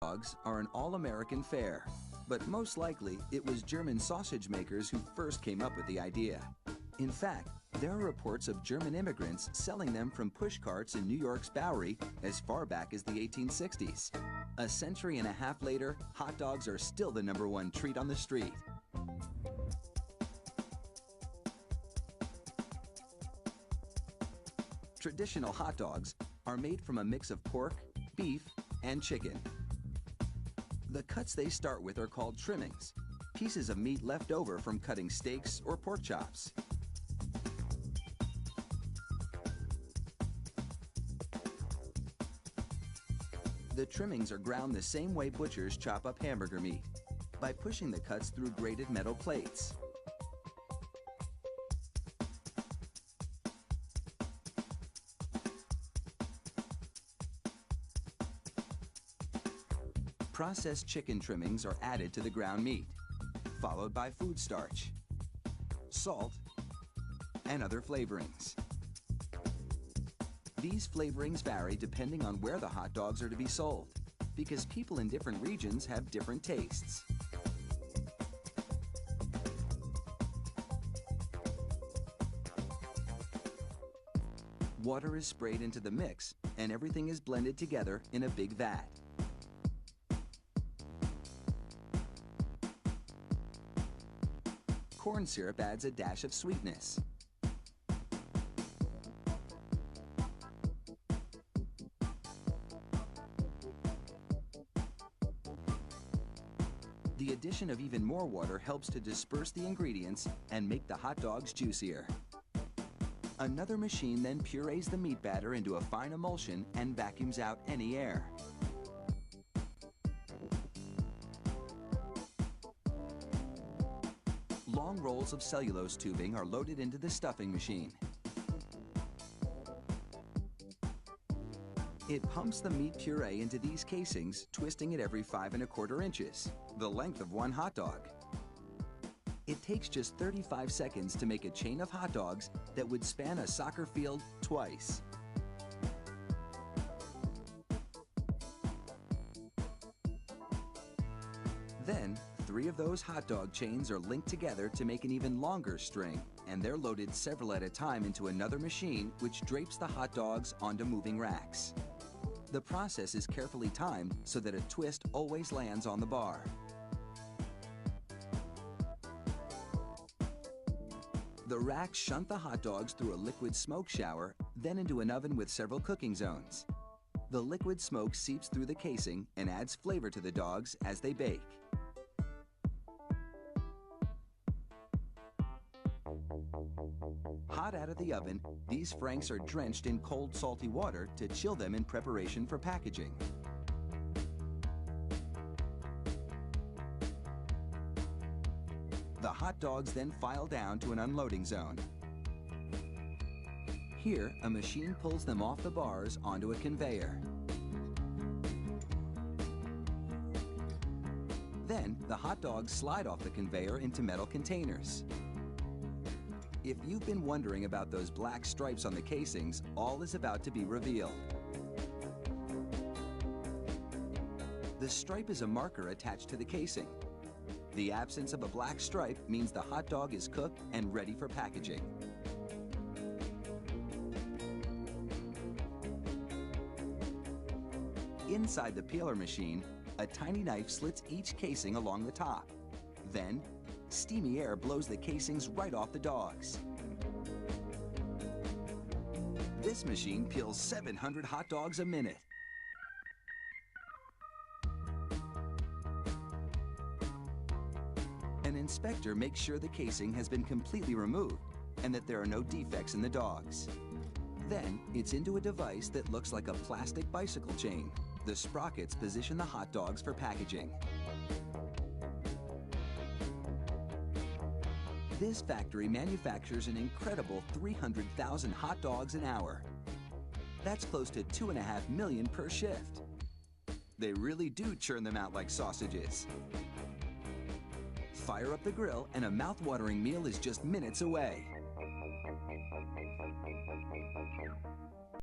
Dogs are an all-American fare, but most likely it was German sausage makers who first came up with the idea. In fact, there are reports of German immigrants selling them from push carts in New York's Bowery as far back as the 1860s. A century and a half later, hot dogs are still the #1 treat on the street. Traditional hot dogs are made from a mix of pork, beef, and chicken. The cuts they start with are called trimmings, pieces of meat left over from cutting steaks or pork chops. The trimmings are ground the same way butchers chop up hamburger meat, by pushing the cuts through grated metal plates. Processed chicken trimmings are added to the ground meat, followed by food starch, salt, and other flavorings. These flavorings vary depending on where the hot dogs are to be sold, because people in different regions have different tastes. Water is sprayed into the mix, and everything is blended together in a big vat. Corn syrup adds a dash of sweetness. The addition of even more water helps to disperse the ingredients and make the hot dogs juicier. Another machine then purees the meat batter into a fine emulsion and vacuums out any air. Long rolls of cellulose tubing are loaded into the stuffing machine. It pumps the meat puree into these casings, twisting it every 5 1/4 inches, the length of one hot dog. It takes just 35 seconds to make a chain of hot dogs that would span a soccer field twice. Then, 3 of those hot dog chains are linked together to make an even longer string, and they're loaded several at a time into another machine which drapes the hot dogs onto moving racks. The process is carefully timed so that a twist always lands on the bar. The racks shunt the hot dogs through a liquid smoke shower, then into an oven with several cooking zones. The liquid smoke seeps through the casing and adds flavor to the dogs as they bake. Hot out of the oven, these franks are drenched in cold, salty water to chill them in preparation for packaging. The hot dogs then file down to an unloading zone. Here, a machine pulls them off the bars onto a conveyor. Then, the hot dogs slide off the conveyor into metal containers. If you've been wondering about those black stripes on the casings, all is about to be revealed. The stripe is a marker attached to the casing. The absence of a black stripe means the hot dog is cooked and ready for packaging. Inside the peeler machine, a tiny knife slits each casing along the top. Then, steamy air blows the casings right off the dogs. This machine peels 700 hot dogs a minute. An inspector makes sure the casing has been completely removed and that there are no defects in the dogs. Then, it's into a device that looks like a plastic bicycle chain. The sprockets position the hot dogs for packaging. This factory manufactures an incredible 300,000 hot dogs an hour. That's close to 2.5 million per shift. They really do churn them out like sausages. Fire up the grill and a mouth-watering meal is just minutes away.